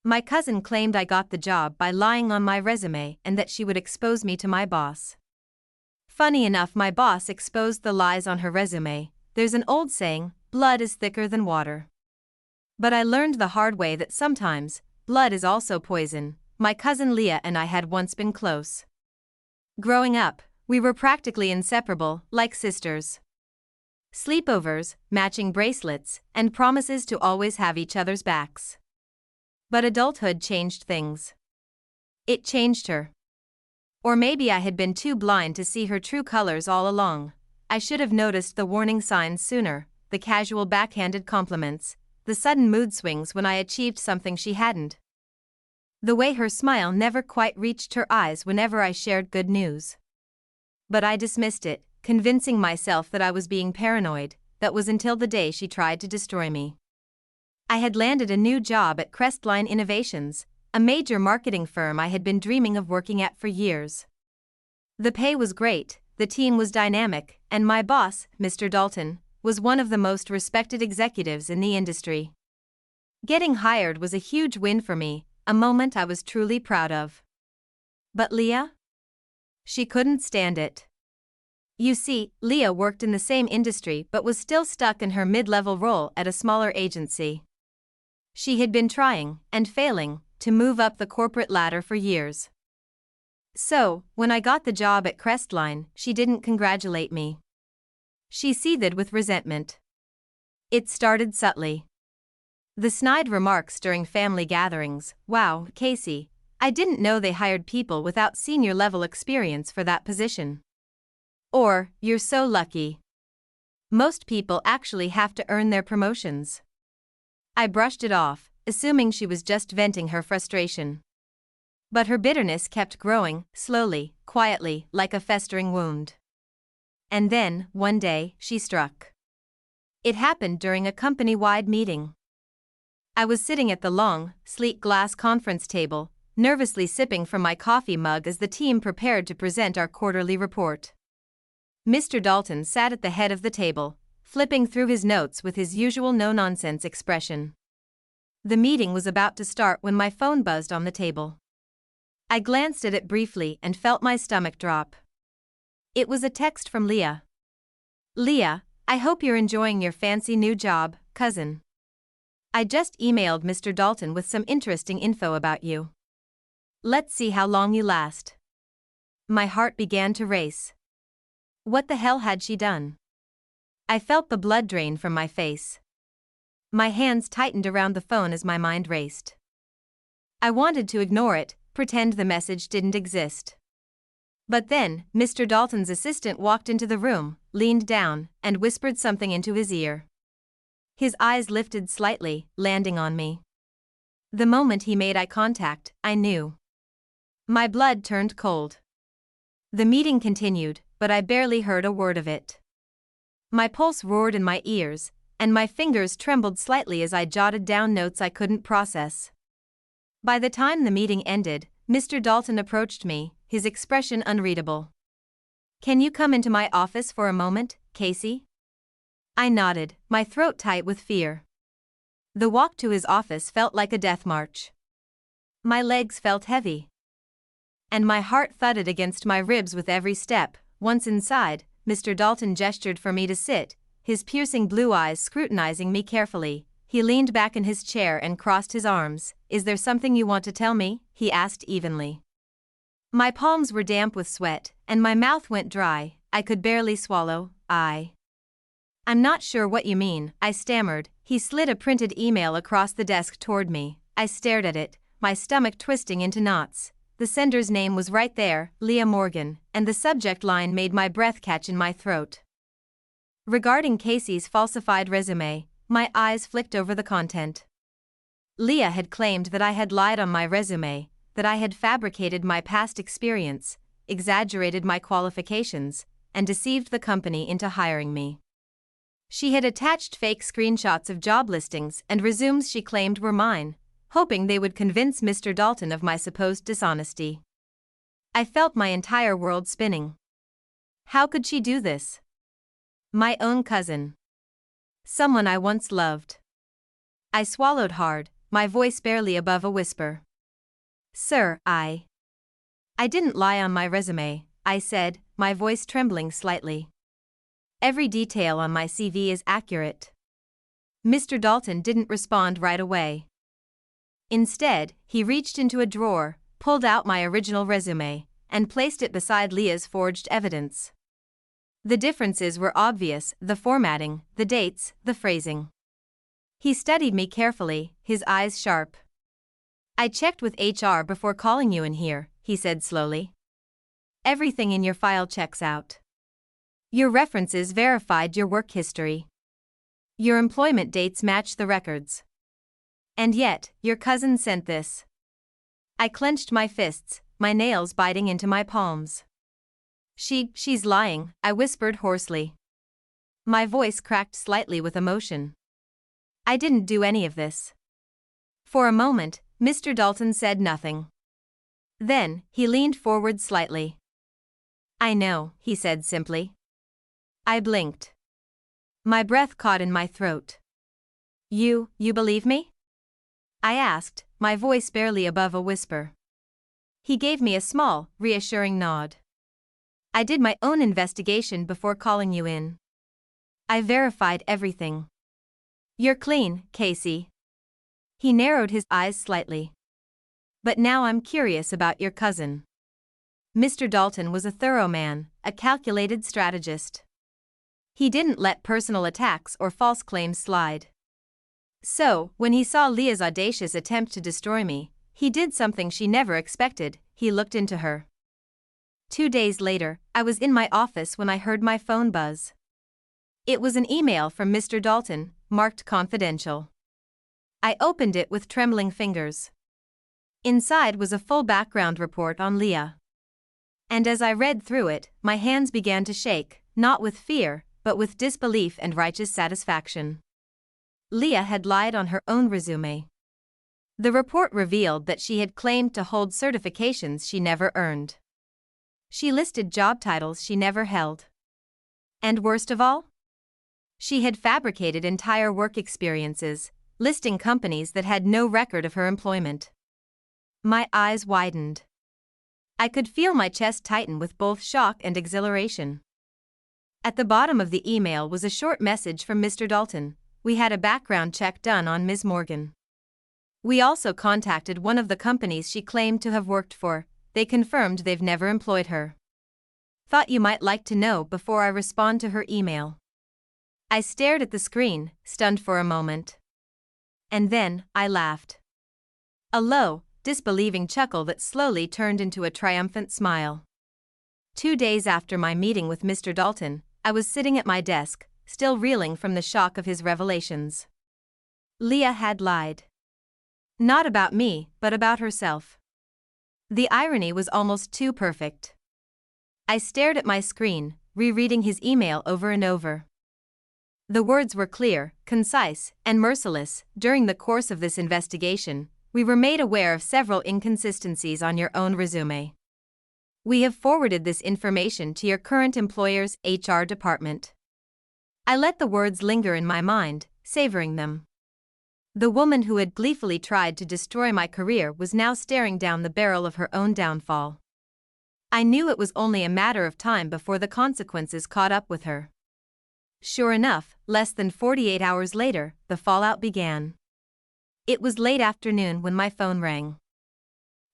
My cousin claimed I got the job by lying on my resume and that she would expose me to my boss. Funny enough, my boss exposed the lies on her resume. There's an old saying, blood is thicker than water. But I learned the hard way that sometimes, blood is also poison. My cousin Leah and I had once been close. Growing up, we were practically inseparable, like sisters. Sleepovers, matching bracelets, and promises to always have each other's backs. But adulthood changed things. It changed her. Or maybe I had been too blind to see her true colors all along. I should have noticed the warning signs sooner, the casual backhanded compliments, the sudden mood swings when I achieved something she hadn't. The way her smile never quite reached her eyes whenever I shared good news. But I dismissed it, convincing myself that I was being paranoid. That was until the day she tried to destroy me. I had landed a new job at Crestline Innovations, a major marketing firm I had been dreaming of working at for years. The pay was great, the team was dynamic, and my boss, Mr. Dalton, was one of the most respected executives in the industry. Getting hired was a huge win for me, a moment I was truly proud of. But Leah? She couldn't stand it. You see, Leah worked in the same industry but was still stuck in her mid-level role at a smaller agency. She had been trying, and failing, to move up the corporate ladder for years. So, when I got the job at Crestline, she didn't congratulate me. She seethed with resentment. It started subtly. The snide remarks during family gatherings, "Wow, Casey, I didn't know they hired people without senior-level experience for that position." Or, "You're so lucky. Most people actually have to earn their promotions." I brushed it off, assuming she was just venting her frustration. But her bitterness kept growing, slowly, quietly, like a festering wound. And then, one day, she struck. It happened during a company-wide meeting. I was sitting at the long, sleek glass conference table, nervously sipping from my coffee mug as the team prepared to present our quarterly report. Mr. Dalton sat at the head of the table, flipping through his notes with his usual no-nonsense expression. The meeting was about to start when my phone buzzed on the table. I glanced at it briefly and felt my stomach drop. It was a text from Leah. "Leah, I hope you're enjoying your fancy new job, cousin. I just emailed Mr. Dalton with some interesting info about you. Let's see how long you last." My heart began to race. What the hell had she done? I felt the blood drain from my face. My hands tightened around the phone as my mind raced. I wanted to ignore it, pretend the message didn't exist. But then, Mr. Dalton's assistant walked into the room, leaned down, and whispered something into his ear. His eyes lifted slightly, landing on me. The moment he made eye contact, I knew. My blood turned cold. The meeting continued, but I barely heard a word of it. My pulse roared in my ears, and my fingers trembled slightly as I jotted down notes I couldn't process. By the time the meeting ended, Mr. Dalton approached me, his expression unreadable. "Can you come into my office for a moment, Casey?" I nodded, my throat tight with fear. The walk to his office felt like a death march. My legs felt heavy. And my heart thudded against my ribs with every step. Once inside, Mr. Dalton gestured for me to sit, his piercing blue eyes scrutinizing me carefully. He leaned back in his chair and crossed his arms. "Is there something you want to tell me?" he asked evenly. My palms were damp with sweat, and my mouth went dry. I could barely swallow. "I'm not sure what you mean," I stammered. He slid a printed email across the desk toward me. I stared at it, my stomach twisting into knots. The sender's name was right there, Leah Morgan, and the subject line made my breath catch in my throat. Regarding Casey's falsified resume, my eyes flicked over the content. Leah had claimed that I had lied on my resume, that I had fabricated my past experience, exaggerated my qualifications, and deceived the company into hiring me. She had attached fake screenshots of job listings and resumes she claimed were mine, hoping they would convince Mr. Dalton of my supposed dishonesty. I felt my entire world spinning. How could she do this? My own cousin. Someone I once loved. I swallowed hard, my voice barely above a whisper. Sir, I didn't lie on my resume, I said, my voice trembling slightly. Every detail on my CV is accurate. Mr. Dalton didn't respond right away. Instead, he reached into a drawer, pulled out my original resume, and placed it beside Leah's forged evidence. The differences were obvious: the formatting, the dates, the phrasing. He studied me carefully, his eyes sharp. I checked with HR before calling you in here, he said slowly. Everything in your file checks out. Your references verified your work history. Your employment dates match the records. And yet, your cousin sent this. I clenched my fists, my nails biting into my palms. She's lying, I whispered hoarsely. My voice cracked slightly with emotion. I didn't do any of this. For a moment, Mr. Dalton said nothing. Then, he leaned forward slightly. I know, he said simply. I blinked. My breath caught in my throat. You believe me? I asked, my voice barely above a whisper. He gave me a small, reassuring nod. I did my own investigation before calling you in. I verified everything. You're clean, Casey. He narrowed his eyes slightly. But now I'm curious about your cousin. Mr. Dalton was a thorough man, a calculated strategist. He didn't let personal attacks or false claims slide. So, when he saw Leah's audacious attempt to destroy me, he did something she never expected: he looked into her. 2 days later, I was in my office when I heard my phone buzz. It was an email from Mr. Dalton, marked confidential. I opened it with trembling fingers. Inside was a full background report on Leah. And as I read through it, my hands began to shake, not with fear, but with disbelief and righteous satisfaction. Leah had lied on her own resume. The report revealed that she had claimed to hold certifications she never earned. She listed job titles she never held. And worst of all? She had fabricated entire work experiences, listing companies that had no record of her employment. My eyes widened. I could feel my chest tighten with both shock and exhilaration. At the bottom of the email was a short message from Mr. Dalton: we had a background check done on Ms. Morgan. We also contacted one of the companies she claimed to have worked for. They confirmed they've never employed her. Thought you might like to know before I respond to her email. I stared at the screen, stunned for a moment. And then, I laughed. A low, disbelieving chuckle that slowly turned into a triumphant smile. 2 days after my meeting with Mr. Dalton, I was sitting at my desk, still reeling from the shock of his revelations. Leah had lied. Not about me, but about herself. The irony was almost too perfect. I stared at my screen, rereading his email over and over. The words were clear, concise, and merciless. During the course of this investigation, we were made aware of several inconsistencies on your own resume. We have forwarded this information to your current employer's HR department. I let the words linger in my mind, savoring them. The woman who had gleefully tried to destroy my career was now staring down the barrel of her own downfall. I knew it was only a matter of time before the consequences caught up with her. Sure enough, less than 48 hours later, the fallout began. It was late afternoon when my phone rang.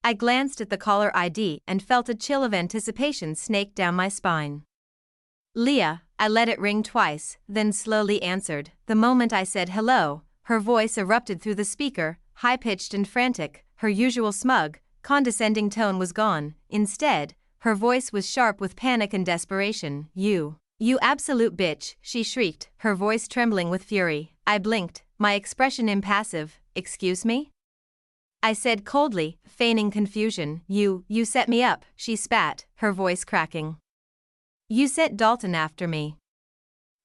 I glanced at the caller ID and felt a chill of anticipation snake down my spine. Leah, I let it ring twice, then slowly answered. The moment I said hello, her voice erupted through the speaker, high-pitched and frantic. Her usual smug, condescending tone was gone. Instead, her voice was sharp with panic and desperation. You absolute bitch, she shrieked, her voice trembling with fury. I blinked, my expression impassive. Excuse me? I said coldly, feigning confusion. You set me up, she spat, her voice cracking. You sent Dalton after me.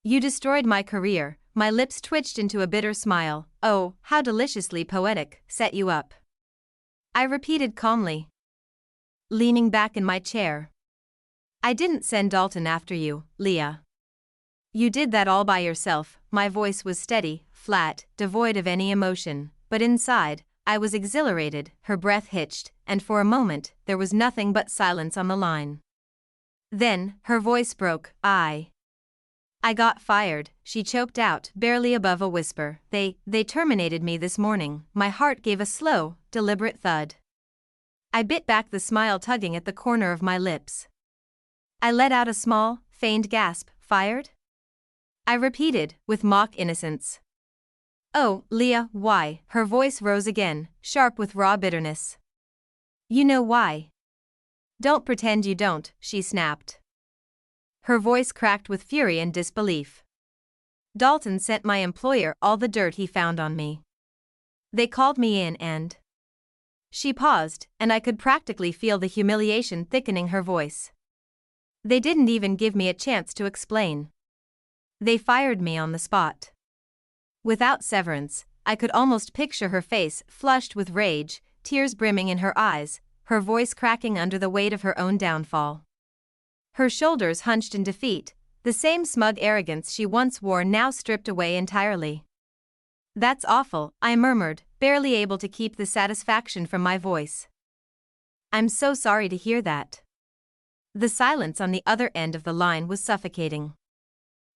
You destroyed my career. My lips twitched into a bitter smile. Oh, how deliciously poetic. Set you up. I repeated calmly, leaning back in my chair. I didn't send Dalton after you, Leah. You did that all by yourself. My voice was steady, flat, devoid of any emotion. but inside, I was exhilarated. Her breath hitched, and for a moment, there was nothing but silence on the line. Then, her voice broke. I got fired, she choked out, barely above a whisper. They terminated me this morning. My heart gave a slow, deliberate thud. I bit back the smile tugging at the corner of my lips. I let out a small, feigned gasp. Fired? I repeated, with mock innocence. Oh, Leah, why? Her voice rose again, sharp with raw bitterness. You know why. Don't pretend you don't, she snapped. Her voice cracked with fury and disbelief. Dalton sent my employer all the dirt he found on me. They called me in and... She paused, and I could practically feel the humiliation thickening her voice. They didn't even give me a chance to explain. They fired me on the spot. Without severance, I could almost picture her face flushed with rage, tears brimming in her eyes, her voice cracking under the weight of her own downfall. Her shoulders hunched in defeat, the same smug arrogance she once wore now stripped away entirely. That's awful, I murmured, barely able to keep the satisfaction from my voice. I'm so sorry to hear that. The silence on the other end of the line was suffocating.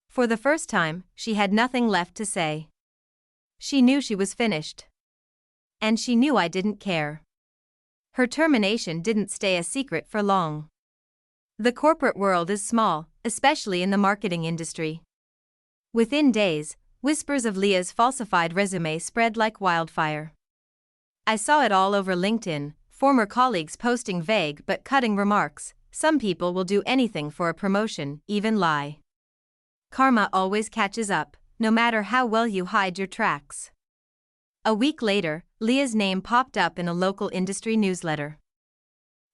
For the first time, she had nothing left to say. She knew she was finished. And she knew I didn't care. Her termination didn't stay a secret for long. The corporate world is small, especially in the marketing industry. Within days, whispers of Leah's falsified resume spread like wildfire. I saw it all over LinkedIn, former colleagues posting vague but cutting remarks. Some people will do anything for a promotion, even lie. Karma always catches up, no matter how well you hide your tracks. A week later, Leah's name popped up in a local industry newsletter,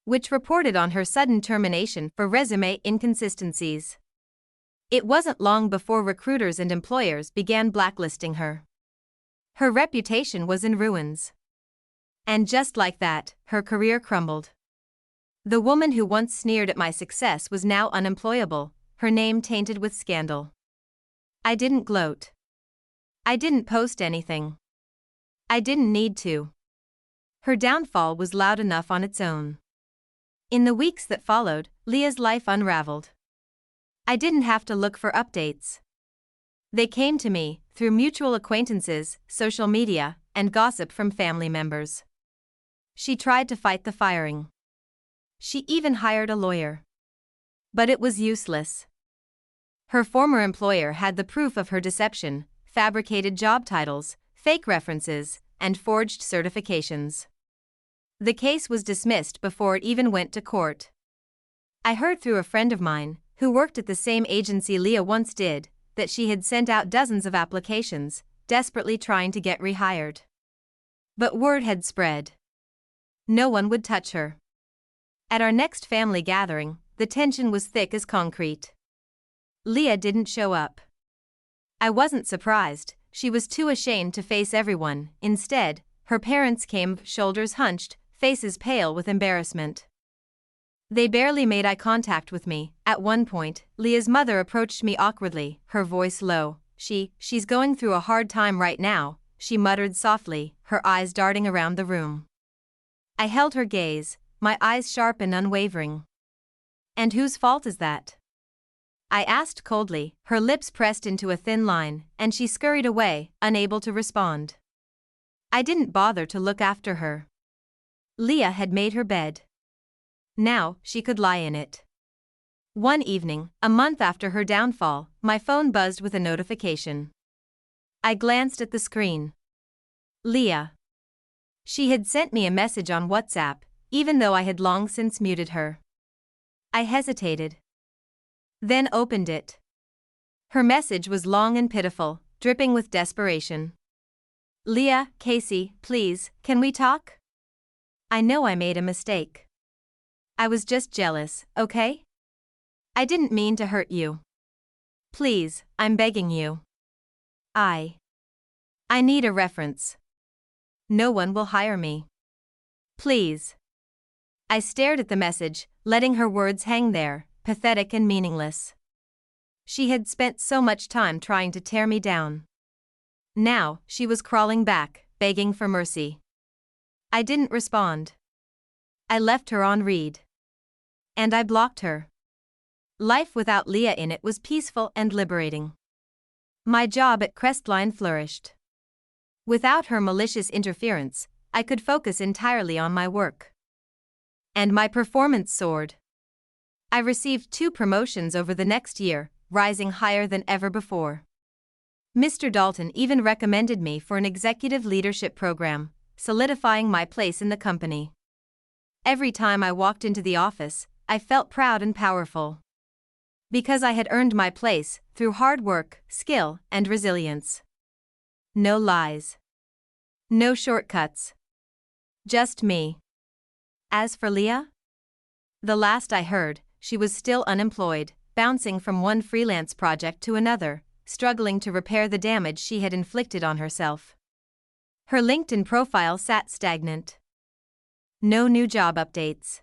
which reported on her sudden termination for resume inconsistencies. It wasn't long before recruiters and employers began blacklisting her. Her reputation was in ruins. And just like that, her career crumbled. The woman who once sneered at my success was now unemployable, her name tainted with scandal. I didn't gloat. I didn't post anything. I didn't need to. Her downfall was loud enough on its own. In the weeks that followed, Leah's life unraveled. I didn't have to look for updates. They came to me, through mutual acquaintances, social media, and gossip from family members. She tried to fight the firing. She even hired a lawyer. But it was useless. Her former employer had the proof of her deception, fabricated job titles, fake references, and forged certifications. The case was dismissed before it even went to court. I heard through a friend of mine, who worked at the same agency Leah once did, that she had sent out dozens of applications, desperately trying to get rehired. But word had spread. No one would touch her. At our next family gathering, the tension was thick as concrete. Leah didn't show up. I wasn't surprised, she was too ashamed to face everyone. Instead, her parents came, shoulders hunched, faces pale with embarrassment. They barely made eye contact with me. At one point, Leah's mother approached me awkwardly, her voice low. She's going through a hard time right now, she muttered softly, her eyes darting around the room. I held her gaze, my eyes sharp and unwavering. And whose fault is that? I asked coldly, her lips pressed into a thin line, and she scurried away, unable to respond. I didn't bother to look after her. Leah had made her bed. Now, she could lie in it. One evening, a month after her downfall, my phone buzzed with a notification. I glanced at the screen. Leah. She had sent me a message on WhatsApp, even though I had long since muted her. I hesitated. Then opened it. Her message was long and pitiful, dripping with desperation. Leah, Casey, please, can we talk? I know I made a mistake. I was just jealous, okay? I didn't mean to hurt you. Please, I'm begging you. I need a reference. No one will hire me. Please. I stared at the message, letting her words hang there, pathetic and meaningless. She had spent so much time trying to tear me down. Now, she was crawling back, begging for mercy. I didn't respond. I left her on read. And I blocked her. Life without Leah in it was peaceful and liberating. My job at Crestline flourished. Without her malicious interference, I could focus entirely on my work. And my performance soared. I received 2 promotions over the next year, rising higher than ever before. Mr. Dalton even recommended me for an executive leadership program, solidifying my place in the company. Every time I walked into the office, I felt proud and powerful. Because I had earned my place through hard work, skill, and resilience. No lies. No shortcuts. Just me. As for Leah? The last I heard, she was still unemployed, bouncing from one freelance project to another, struggling to repair the damage she had inflicted on herself. Her LinkedIn profile sat stagnant. No new job updates.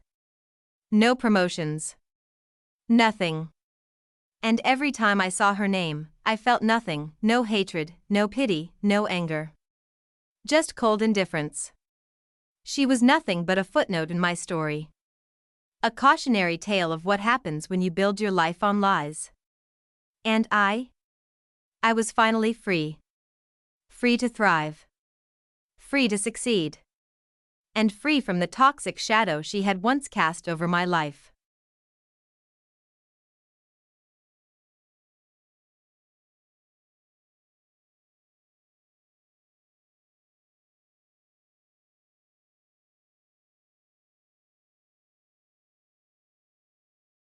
No promotions. Nothing. And every time I saw her name, I felt nothing, no hatred, no pity, no anger. Just cold indifference. She was nothing but a footnote in my story. A cautionary tale of what happens when you build your life on lies. And I was finally free. Free to thrive. Free to succeed. And free from the toxic shadow she had once cast over my life.